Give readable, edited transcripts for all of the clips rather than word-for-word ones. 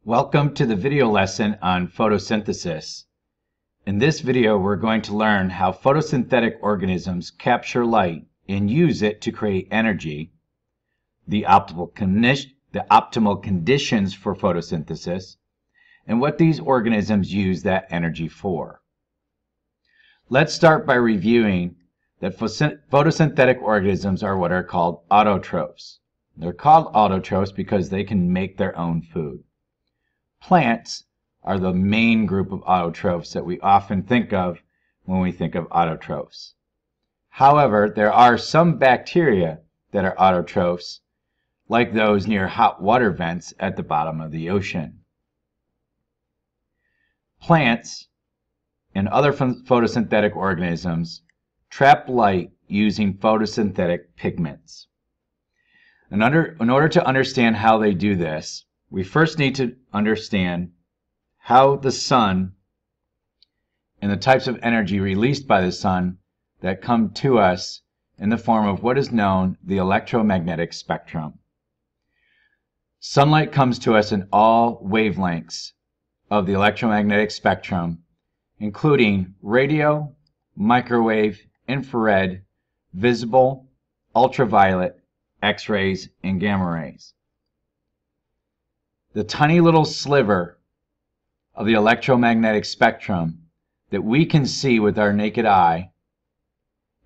Welcome to the video lesson on photosynthesis. In this video, we're going to learn how photosynthetic organisms capture light and use it to create energy, the optimal conditions for photosynthesis, and what these organisms use that energy for. Let's start by reviewing that photosynthetic organisms are what are called autotrophs. They're called autotrophs because they can make their own food. Plants are the main group of autotrophs that we often think of when we think of autotrophs. However, there are some bacteria that are autotrophs, like those near hot water vents at the bottom of the ocean. Plants and other photosynthetic organisms trap light using photosynthetic pigments. In order to understand how they do this, we first need to understand how the sun and the types of energy released by the sun that come to us in the form of what is known the electromagnetic spectrum. Sunlight comes to us in all wavelengths of the electromagnetic spectrum, including radio, microwave, infrared, visible, ultraviolet, X-rays, and gamma rays. The tiny little sliver of the electromagnetic spectrum that we can see with our naked eye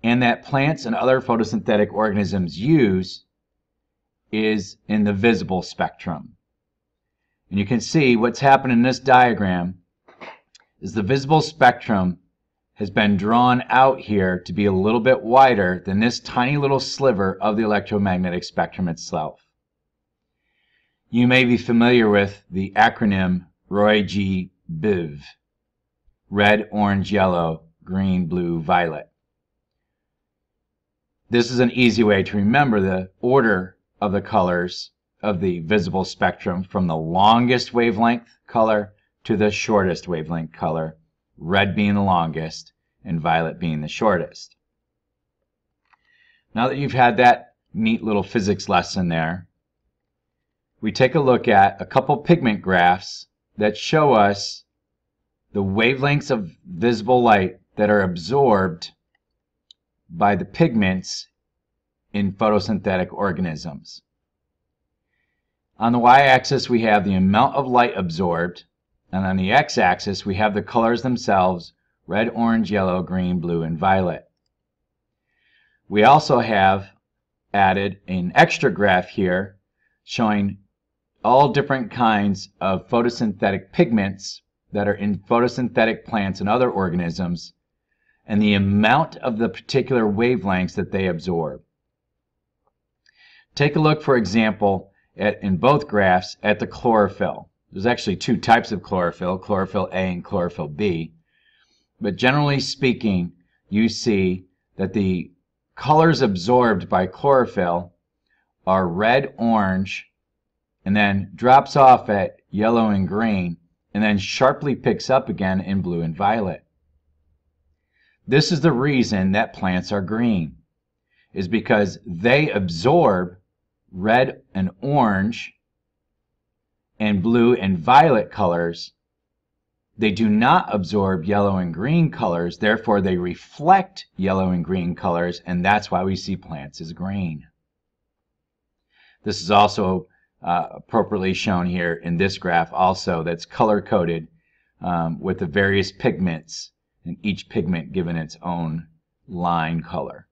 and that plants and other photosynthetic organisms use is in the visible spectrum. And you can see what's happened in this diagram is the visible spectrum has been drawn out here to be a little bit wider than this tiny little sliver of the electromagnetic spectrum itself. You may be familiar with the acronym ROY-G-BIV, red, orange, yellow, green, blue, violet. This is an easy way to remember the order of the colors of the visible spectrum from the longest wavelength color to the shortest wavelength color, red being the longest and violet being the shortest. Now that you've had that neat little physics lesson there, we take a look at a couple pigment graphs that show us the wavelengths of visible light that are absorbed by the pigments in photosynthetic organisms. On the y-axis we have the amount of light absorbed, and on the x-axis we have the colors themselves: red, orange, yellow, green, blue, and violet. We also have added an extra graph here showing all different kinds of photosynthetic pigments that are in photosynthetic plants and other organisms, and the amount of the particular wavelengths that they absorb. Take a look, for example, in both graphs at the chlorophyll. There's actually two types of chlorophyll, chlorophyll A and chlorophyll B. But generally speaking, you see that the colors absorbed by chlorophyll are red, orange, and then drops off at yellow and green, and then sharply picks up again in blue and violet. This is the reason that plants are green, is because they absorb red and orange and blue and violet colors. They do not absorb yellow and green colors, therefore they reflect yellow and green colors, and that's why we see plants as green. This is also appropriately shown here in this graph also, that's color-coded with the various pigments, and each pigment given its own line color.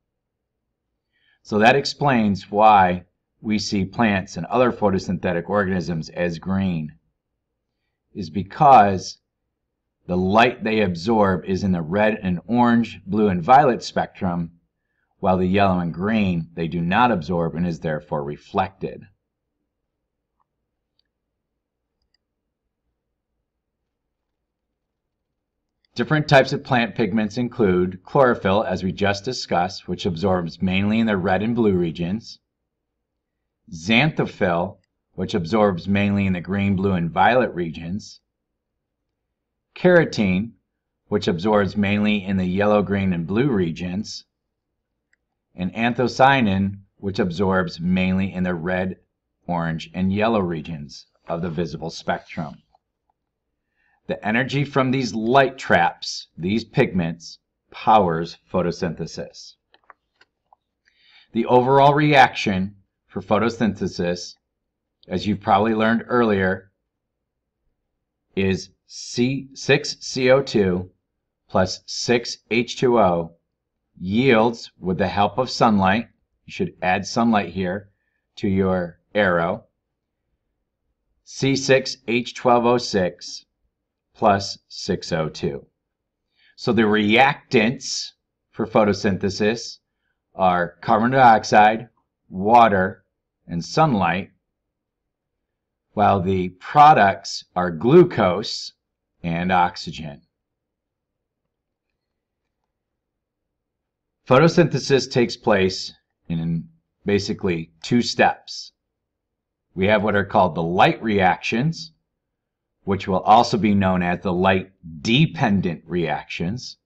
So that explains why we see plants and other photosynthetic organisms as green, is because the light they absorb is in the red and orange, blue and violet spectrum, while the yellow and green they do not absorb and is therefore reflected. Different types of plant pigments include chlorophyll, as we just discussed, which absorbs mainly in the red and blue regions; xanthophyll, which absorbs mainly in the green, blue, and violet regions; carotene, which absorbs mainly in the yellow, green, and blue regions; and anthocyanin, which absorbs mainly in the red, orange, and yellow regions of the visible spectrum. The energy from these light traps, these pigments, powers photosynthesis. The overall reaction for photosynthesis, as you've probably learned earlier, is 6 CO2 plus 6 H2O yields, with the help of sunlight, you should add sunlight here to your arrow, C6H12O6 plus 6O2. So the reactants for photosynthesis are carbon dioxide, water, and sunlight, while the products are glucose and oxygen. Photosynthesis takes place in basically 2 steps. We have what are called the light reactions, which will also be known as the light-dependent reactions.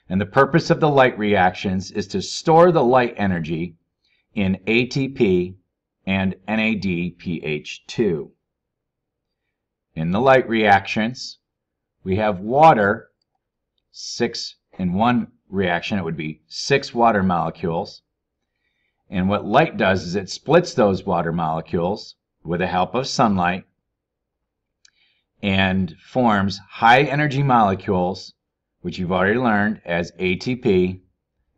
And the purpose of the light reactions is to store the light energy in ATP and NADPH2. In the light reactions, we have water, 6 in one reaction, it would be 6 water molecules. And what light does is it splits those water molecules with the help of sunlight and forms high energy molecules, which you've already learned as ATP,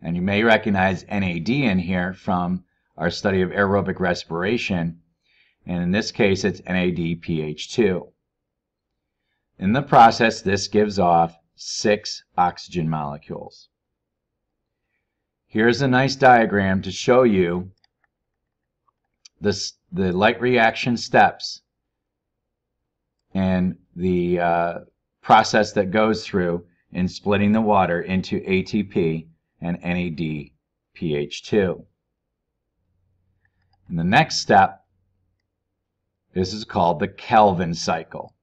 and you may recognize NAD in here from our study of aerobic respiration, and in this case it's NADPH2. In the process, this gives off 6 oxygen molecules. Here's a nice diagram to show you the light reaction steps and the process that goes through in splitting the water into ATP and NADPH2. And the next step, this is called the Kelvin cycle.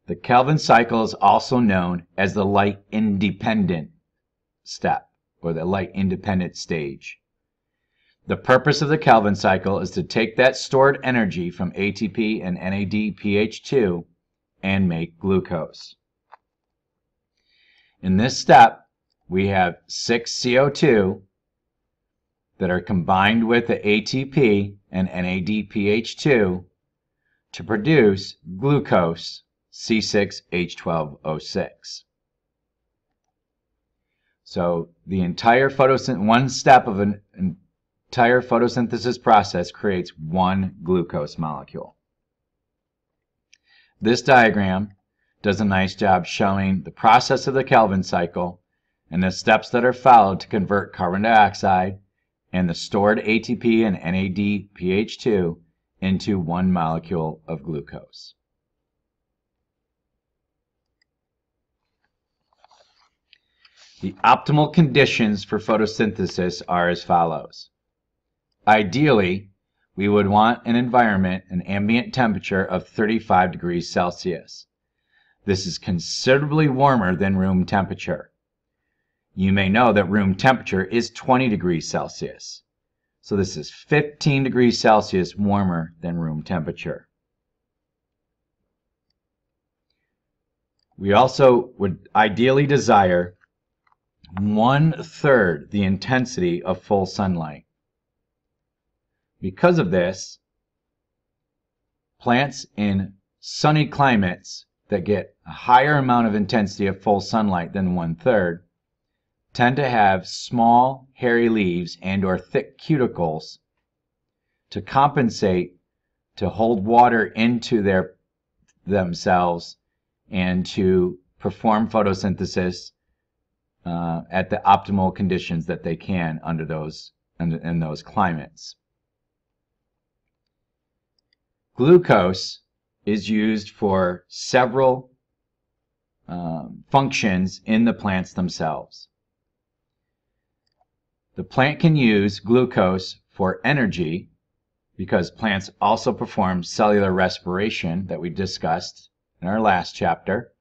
The Kelvin cycle is also known as the light independent step, or the light independent stage. The purpose of the Kelvin cycle is to take that stored energy from ATP and NADPH2 and make glucose. In this step, we have 6 CO2 that are combined with the ATP and NADPH2 to produce glucose, C6H12O6. So the entire one step of an entire photosynthesis process creates one glucose molecule. This diagram does a nice job showing the process of the Kelvin cycle and the steps that are followed to convert carbon dioxide and the stored ATP and NADPH2 into one molecule of glucose. The optimal conditions for photosynthesis are as follows. Ideally, we would want an environment, an ambient temperature of 35 degrees Celsius. This is considerably warmer than room temperature. You may know that room temperature is 20 degrees Celsius. So this is 15 degrees Celsius warmer than room temperature. We also would ideally desire 1/3 the intensity of full sunlight. Because of this, plants in sunny climates that get a higher amount of intensity of full sunlight than 1/3 tend to have small, hairy leaves and/or thick cuticles to compensate, to hold water into themselves and to perform photosynthesis at the optimal conditions that they can under in those climates. Glucose is used for several functions in the plants themselves. The plant can use glucose for energy because plants also perform cellular respiration that we discussed in our last chapter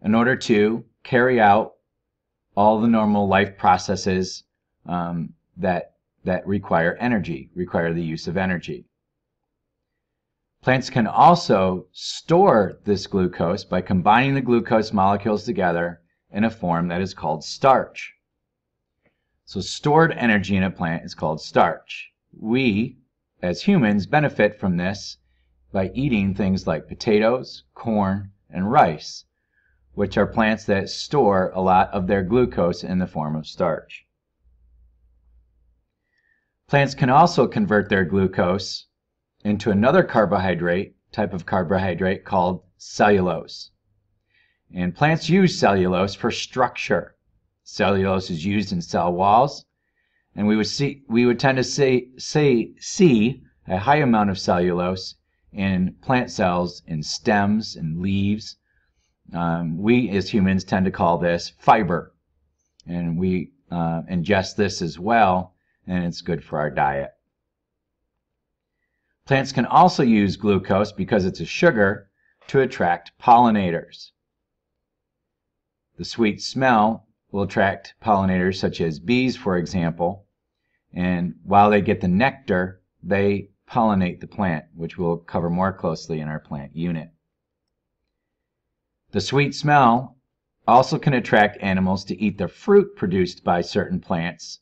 in order to carry out all the normal life processes that require energy, require the use of energy. Plants can also store this glucose by combining the glucose molecules together in a form that is called starch. So stored energy in a plant is called starch. We, as humans, benefit from this by eating things like potatoes, corn, and rice, which are plants that store a lot of their glucose in the form of starch. Plants can also convert their glucose into another type of carbohydrate called cellulose. And plants use cellulose for structure. Cellulose is used in cell walls, and we would tend to see a high amount of cellulose in plant cells, in stems and leaves. We as humans tend to call this fiber, and we ingest this as well, and it's good for our diet. Plants can also use glucose, because it's a sugar, to attract pollinators. The sweet smell will attract pollinators such as bees, for example, and while they get the nectar, they pollinate the plant, which we'll cover more closely in our plant unit. The sweet smell also can attract animals to eat the fruit produced by certain plants,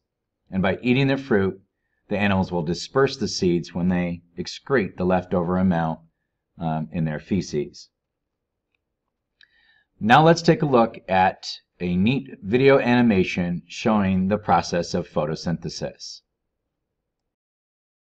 and by eating the fruit, the animals will disperse the seeds when they excrete the leftover amount in their feces. Now let's take a look at a neat video animation showing the process of photosynthesis.